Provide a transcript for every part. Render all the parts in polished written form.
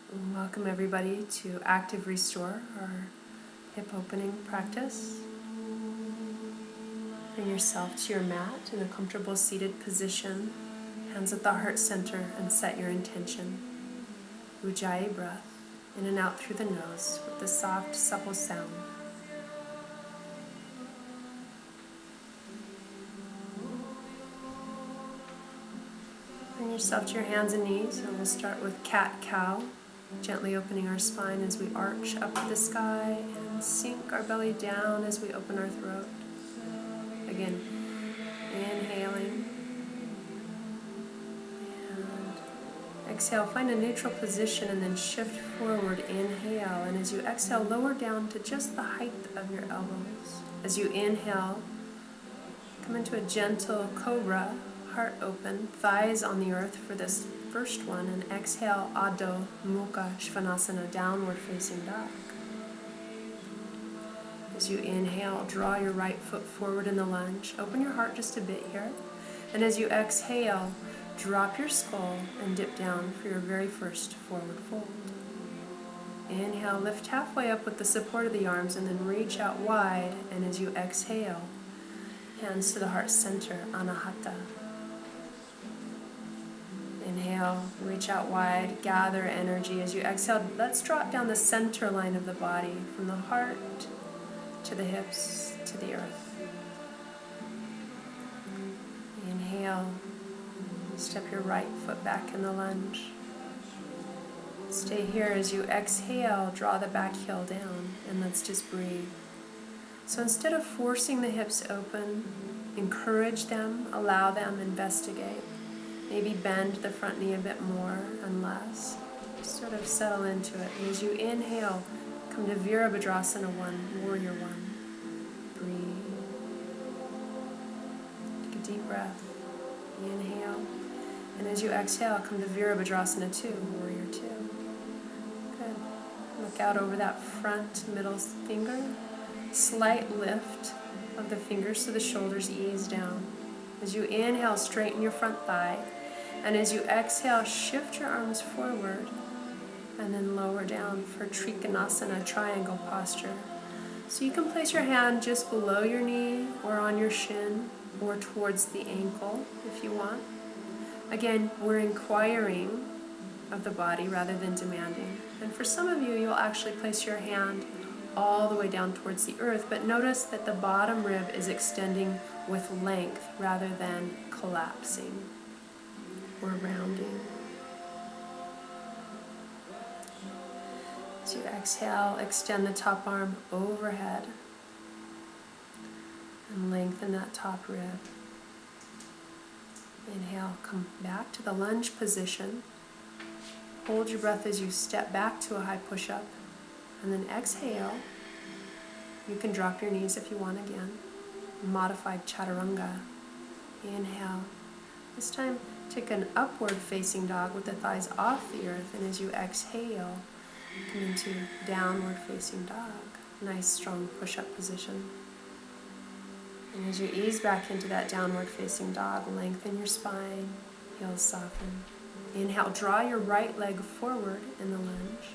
Welcome everybody to Active Restore, our hip opening practice. Bring yourself to your mat in a comfortable seated position, hands at the heart center, and set your intention. Ujjayi breath, in and out through the nose with the soft, supple sound. Bring yourself to your hands and knees, and we'll start with cat-cow. Gently opening our spine as we arch up to the sky and sink our belly down as we open our throat. Again, inhaling and exhale. Find a neutral position and then shift forward. Inhale, and as you exhale, lower down to just the height of your elbows. As you inhale, come into a gentle cobra, heart open, thighs on the earth for this first one, and exhale, Adho Mukha Svanasana, downward facing dog. As you inhale, draw your right foot forward in the lunge. Open your heart just a bit here. And as you exhale, drop your skull and dip down for your very first forward fold. Inhale, lift halfway up with the support of the arms and then reach out wide. And as you exhale, hands to the heart center, Anahata. Inhale, reach out wide, gather energy. As you exhale, let's drop down the center line of the body from the heart to the hips to the earth. Inhale, step your right foot back in the lunge. Stay here. As you exhale, draw the back heel down, and let's just breathe. So instead of forcing the hips open, encourage them, allow them, investigate. Maybe bend the front knee a bit more and less. Just sort of settle into it. And as you inhale, come to Virabhadrasana 1, Warrior 1. Breathe. Take a deep breath. Inhale. And as you exhale, come to Virabhadrasana 2, Warrior 2. Good. Look out over that front middle finger. Slight lift of the fingers so the shoulders ease down. As you inhale, straighten your front thigh. And as you exhale, shift your arms forward and then lower down for Trikonasana, triangle posture. So you can place your hand just below your knee or on your shin or towards the ankle if you want. Again, we're inquiring of the body rather than demanding. And for some of you, you'll actually place your hand all the way down towards the earth, but notice that the bottom rib is extending with length rather than collapsing or rounding. As you exhale, extend the top arm overhead and lengthen that top rib. Inhale, come back to the lunge position. Hold your breath as you step back to a high push-up, and then exhale. You can drop your knees if you want again. Modified chaturanga. Inhale. This time, take an upward facing dog with the thighs off the earth, and as you exhale, come into downward facing dog. Nice strong push-up position. And as you ease back into that downward facing dog, lengthen your spine, heels soften. Inhale, draw your right leg forward in the lunge.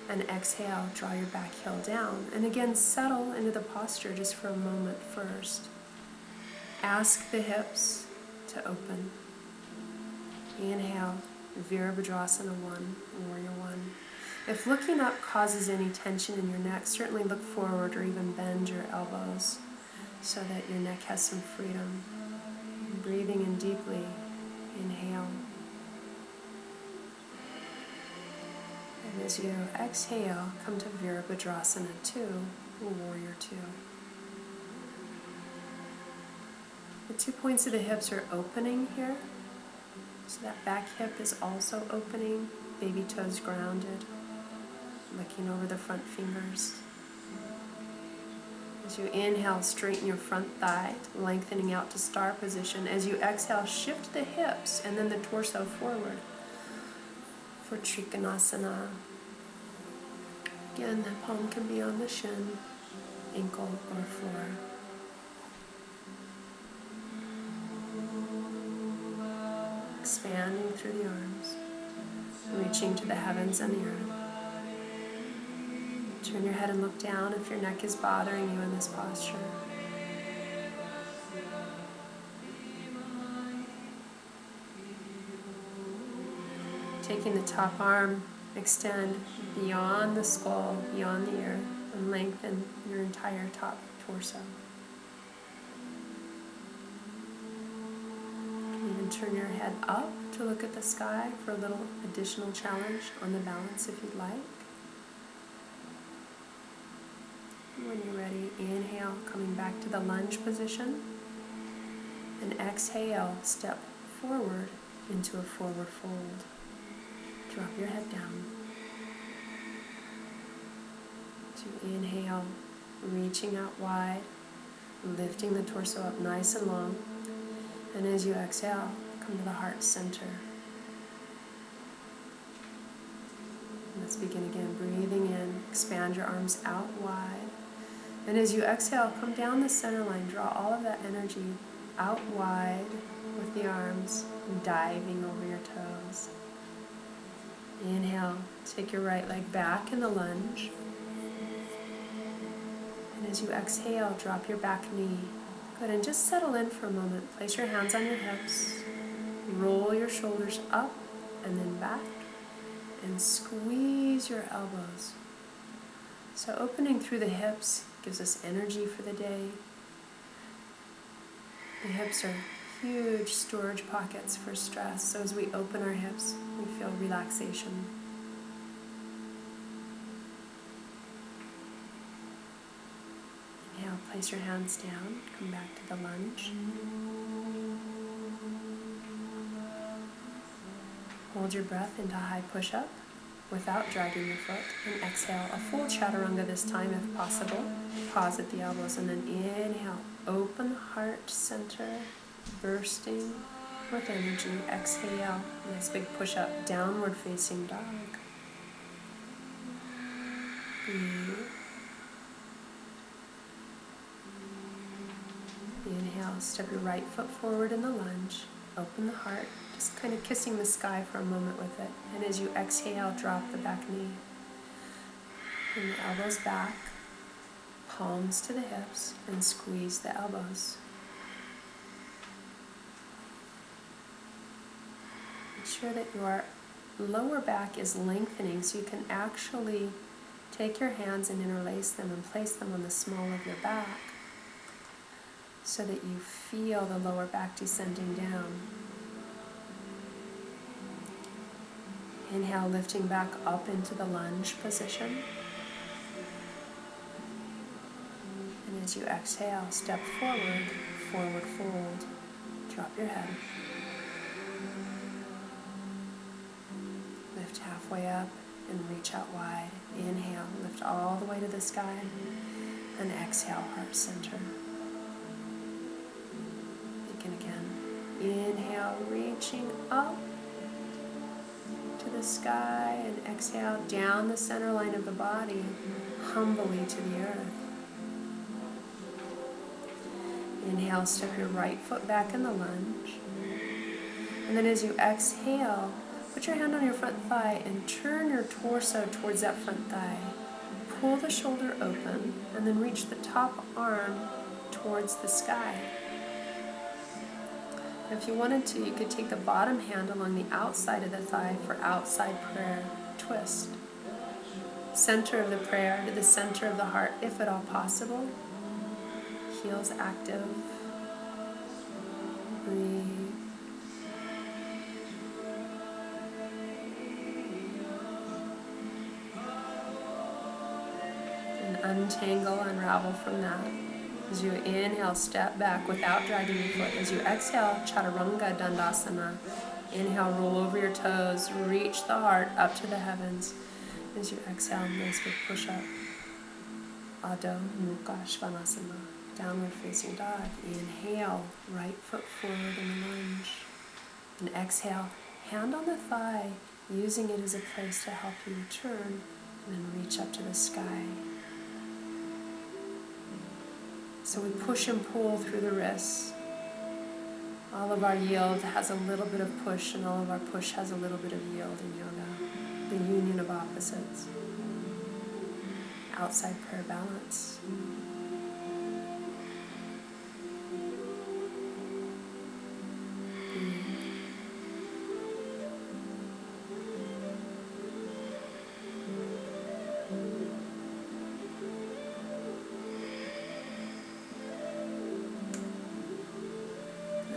And exhale, draw your back heel down. And again, settle into the posture just for a moment first. Ask the hips to open. Inhale, Virabhadrasana 1, Warrior 1. If looking up causes any tension in your neck, certainly look forward or even bend your elbows so that your neck has some freedom. Breathing in deeply. Inhale. And as you exhale, come to Virabhadrasana 2, Warrior 2. The 2 points of the hips are opening here. So that back hip is also opening, baby toes grounded, looking over the front fingers. As you inhale, straighten your front thigh, lengthening out to star position. As you exhale, shift the hips and then the torso forward for Trikonasana. Again, the palm can be on the shin, ankle, or floor. Expanding through the arms. Reach reaching to the heavens and the earth. Turn your head and look down if your neck is bothering you in this posture. Taking the top arm, extend beyond the skull, beyond the earth, and lengthen your entire top torso. Even turn your head up to look at the sky for a little additional challenge on the balance if you'd like. When you're ready, inhale, coming back to the lunge position, and exhale, step forward into a forward fold. Drop your head down. To inhale, reaching out wide, lifting the torso up nice and long, and as you exhale, come to the heart center. Let's begin again, breathing in, expand your arms out wide. And as you exhale, come down the center line, draw all of that energy out wide with the arms, diving over your toes. Inhale, take your right leg back in the lunge. And as you exhale, drop your back knee. Good, and just settle in for a moment. Place your hands on your hips, roll your shoulders up and then back, and squeeze your elbows. So opening through the hips gives us energy for the day. The hips are huge storage pockets for stress, so as we open our hips, we feel relaxation. Inhale, place your hands down, come back to the lunge. Hold your breath into high push-up without dragging your foot, and exhale a full chaturanga this time if possible. Pause at the elbows and then inhale, open heart center, bursting with energy. Exhale, nice big push-up, downward facing dog. Breathe. Inhale, step your right foot forward in the lunge, open the heart, just kind of kissing the sky for a moment with it. And as you exhale, drop the back knee. Bring the elbows back, palms to the hips, and squeeze the elbows. Make sure that your lower back is lengthening so you can actually take your hands and interlace them and place them on the small of your back so that you feel the lower back descending down. Inhale, lifting back up into the lunge position. And as you exhale, step forward, forward fold. Drop your head. Lift halfway up and reach out wide. Inhale, lift all the way to the sky. And exhale, heart center. Begin again. Inhale, reaching up to the sky, and exhale down the center line of the body, humbly to the earth. Inhale, step your right foot back in the lunge. And then as you exhale, put your hand on your front thigh and turn your torso towards that front thigh. Pull the shoulder open and then reach the top arm towards the sky. If you wanted to, you could take the bottom hand along the outside of the thigh for outside prayer twist. Center of the prayer to the center of the heart, if at all possible. Heels active. Breathe. And untangle, unravel from that. As you inhale, step back without dragging your foot. As you exhale, Chaturanga Dandasana. Inhale, roll over your toes, reach the heart up to the heavens. As you exhale, nice big push-up. Adho Mukha Svanasana. Downward facing dog. Inhale, right foot forward in the lunge. And exhale, hand on the thigh, using it as a place to help you return, and then reach up to the sky. So we push and pull through the wrists. All of our yield has a little bit of push, and all of our push has a little bit of yield in yoga. The union of opposites. Outside prayer balance.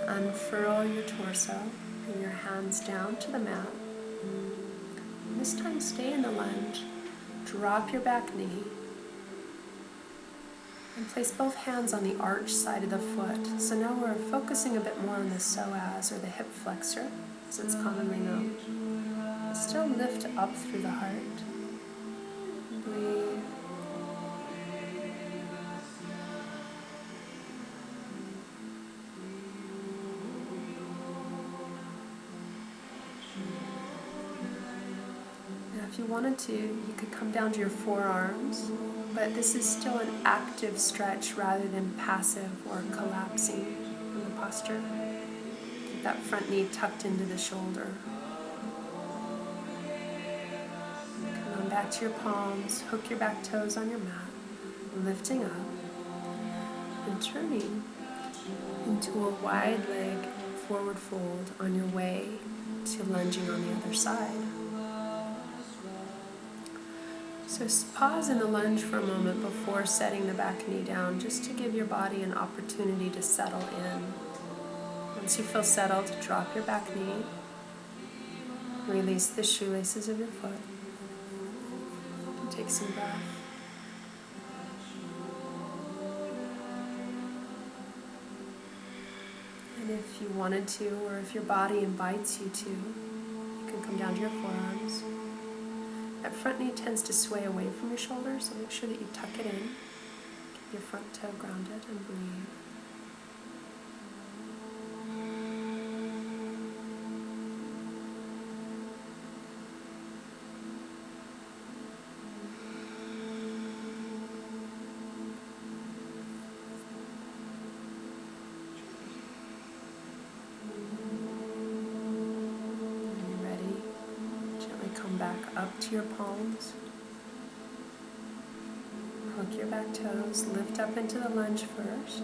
Unfurl your torso, bring your hands down to the mat. And this time stay in the lunge. Drop your back knee. And place both hands on the arch side of the foot. So now we're focusing a bit more on the psoas, or the hip flexor, as it's commonly known. Still lift up through the heart. Breathe. If you wanted to, you could come down to your forearms, but this is still an active stretch rather than passive or collapsing in the posture. Keep that front knee tucked into the shoulder. Come on back to your palms, hook your back toes on your mat, lifting up and turning into a wide leg forward fold on your way to lunging on the other side. So pause in the lunge for a moment before setting the back knee down, just to give your body an opportunity to settle in. Once you feel settled, drop your back knee. Release the shoelaces of your foot. And take some breath. And if you wanted to, or if your body invites you to, you can come down to your forearms. That front knee tends to sway away from your shoulders, so make sure that you tuck it in. Keep your front toe grounded and breathe. Back up to your palms. Hook your back toes, lift up into the lunge first.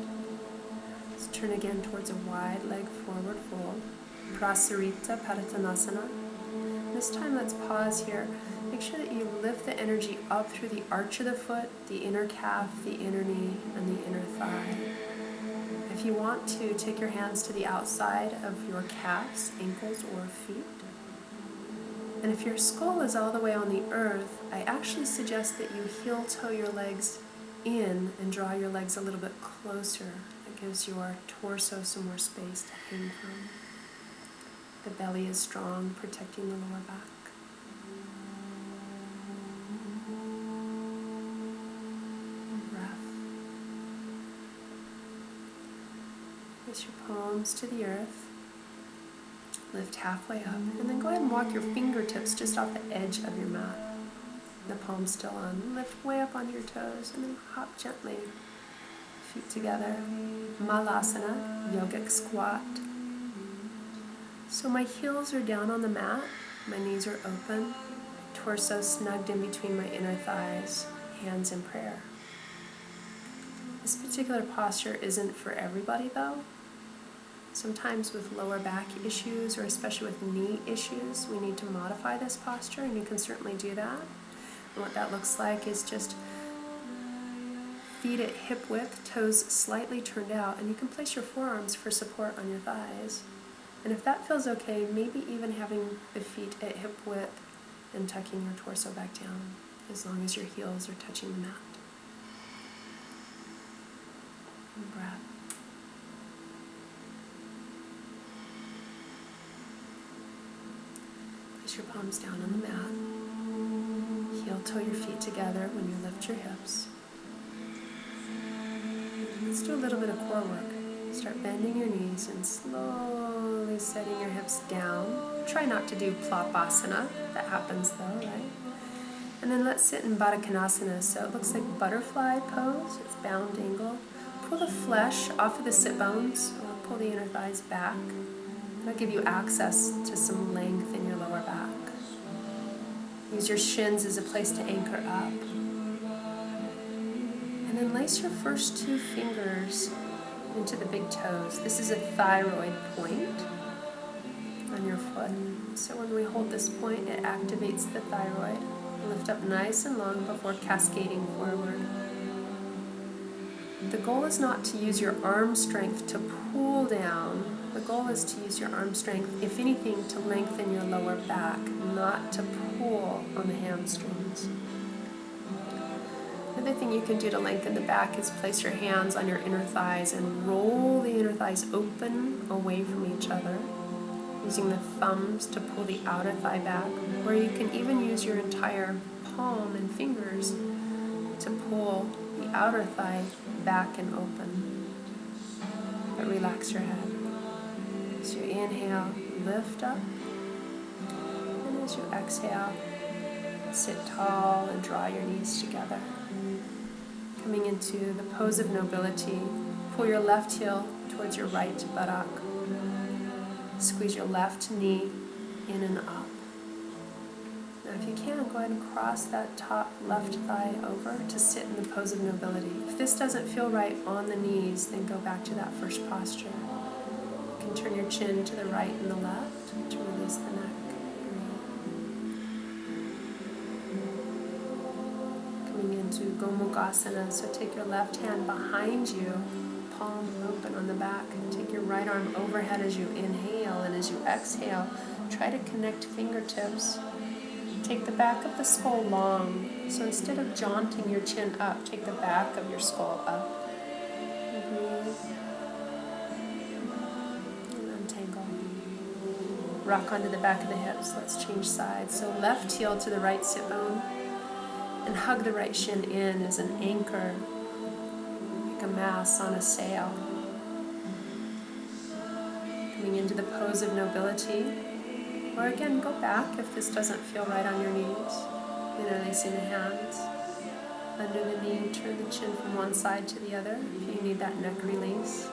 Let's turn again towards a wide leg forward fold. Prasarita Padottanasana. This time let's pause here. Make sure that you lift the energy up through the arch of the foot, the inner calf, the inner knee, and the inner thigh. If you want to, take your hands to the outside of your calves, ankles, or feet. And if your skull is all the way on the earth, I actually suggest that you heel-toe your legs in and draw your legs a little bit closer. That gives your torso some more space to hang from. The belly is strong, protecting the lower back. Breath. Place your palms to the earth. Lift halfway up, and then go ahead and walk your fingertips just off the edge of your mat. The palms still on. Lift way up onto your toes, and then hop gently. Feet together. Malasana, yogic squat. So my heels are down on the mat, my knees are open, torso snugged in between my inner thighs, hands in prayer. This particular posture isn't for everybody though. Sometimes with lower back issues, or especially with knee issues, we need to modify this posture, and you can certainly do that. And what that looks like is just feet at hip width, toes slightly turned out, and you can place your forearms for support on your thighs. And if that feels okay, maybe even having the feet at hip width and tucking your torso back down, as long as your heels are touching the mat. And breath. Place your palms down on the mat. Heel-toe your feet together when you lift your hips. Let's do a little bit of core work. Start bending your knees and slowly setting your hips down. Try not to do plopasana. That happens though, right? And then let's sit in Baddha Konasana. So it looks like butterfly pose. It's bound angle. Pull the flesh off of the sit bones, or pull the inner thighs back. That'll give you access to some length in your lower back. Use your shins as a place to anchor up. And then lace your first 2 fingers into the big toes. This is a thyroid point on your foot. So when we hold this point, it activates the thyroid. Lift up nice and long before cascading forward. The goal is not to use your arm strength to pull down. The goal is to use your arm strength, if anything, to lengthen your lower back, not to pull on the hamstrings. Another thing you can do to lengthen the back is place your hands on your inner thighs and roll the inner thighs open away from each other, using the thumbs to pull the outer thigh back, or you can even use your entire palm and fingers to pull the outer thigh back and open. But relax your head. As you inhale, lift up, and as you exhale, sit tall and draw your knees together. Coming into the pose of nobility, pull your left heel towards your right buttock. Squeeze your left knee in and up. Now if you can, go ahead and cross that top left thigh over to sit in the pose of nobility. If this doesn't feel right on the knees, then go back to that first posture. You can turn your chin to the right and the left to release the neck. Coming into Gomukhasana, so take your left hand behind you, palm open on the back, and take your right arm overhead as you inhale, and as you exhale, try to connect fingertips. Take the back of the skull long, so instead of jaunting your chin up, take the back of your skull up. Breathe. And untangle. Rock onto the back of the hips. Let's change sides. So left heel to the right sit bone, and hug the right shin in as an anchor, like a mast on a sail. Coming into the pose of nobility. Or again, go back if this doesn't feel right on your knees. Interlacing the hands. Under the knee, turn the chin from one side to the other if you need that neck release.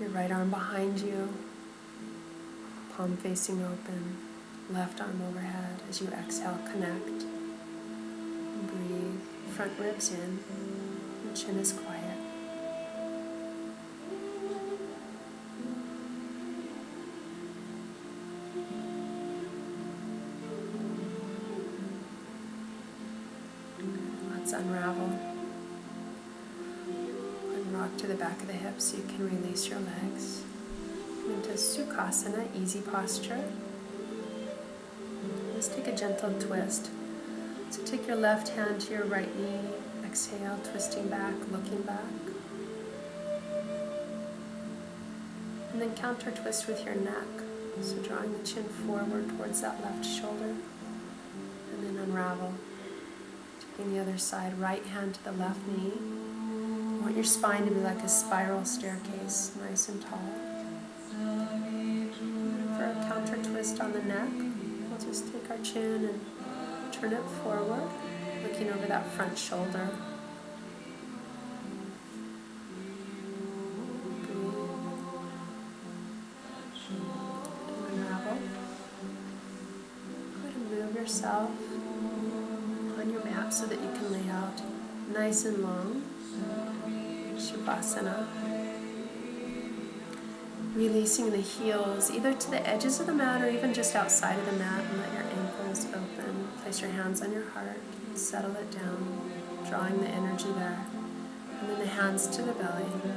Your right arm behind you, palm facing open, left arm overhead. As you exhale, connect. Breathe. Front ribs in, and chin is quiet. Let's unravel and rock to the back of the hips so you can release your legs. Into Sukhasana, easy posture. Let's take a gentle twist. So take your left hand to your right knee, exhale, twisting back, looking back. And then counter twist with your neck. So drawing the chin forward towards that left shoulder. And then unravel. Taking the other side, right hand to the left knee. You want your spine to be like a spiral staircase, nice and tall. For a counter twist on the neck, we'll just take our chin and turn it forward, looking over that front shoulder. Breathe. Unravel. Go ahead and move yourself on your mat so that you can lay out nice and long. Shavasana. Releasing the heels either to the edges of the mat or even just outside of the mat, and let your ankles open. Place your hands on your heart and settle it down, drawing the energy there. And then the hands to the belly. And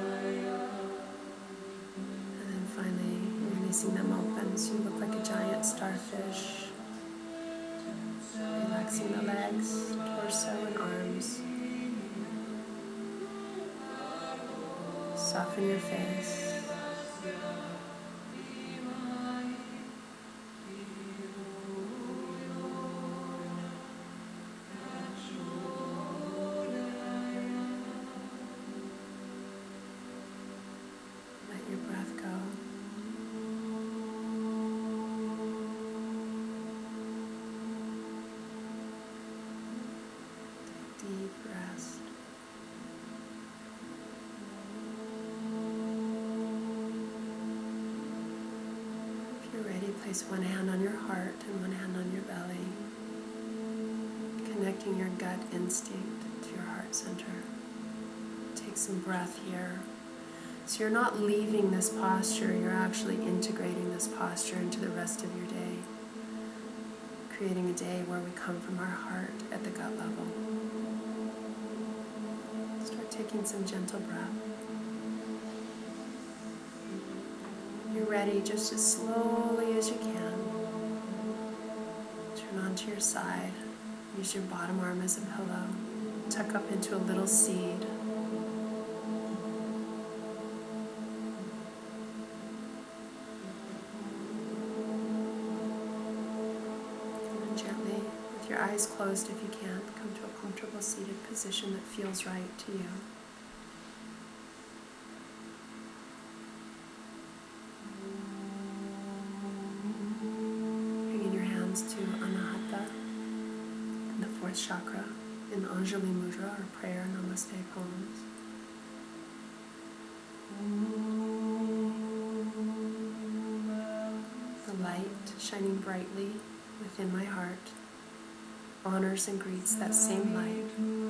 then finally releasing them open so you look like a giant starfish. Relaxing the legs, torso, and arms. Soften your face. Place one hand on your heart and one hand on your belly, connecting your gut instinct to your heart center. Take some breath here. So you're not leaving this posture, you're actually integrating this posture into the rest of your day. Creating a day where we come from our heart at the gut level. Start taking some gentle breath. You're ready, just as slowly as you can. Turn onto your side. Use your bottom arm as a pillow. Tuck up into a little seed. Your eyes closed if you can. Come to a comfortable seated position that feels right to you. Bringing your hands to Anahata in the 4th chakra in the Anjali Mudra or prayer Namaste pose. The light shining brightly within my heart honors and greets that same light.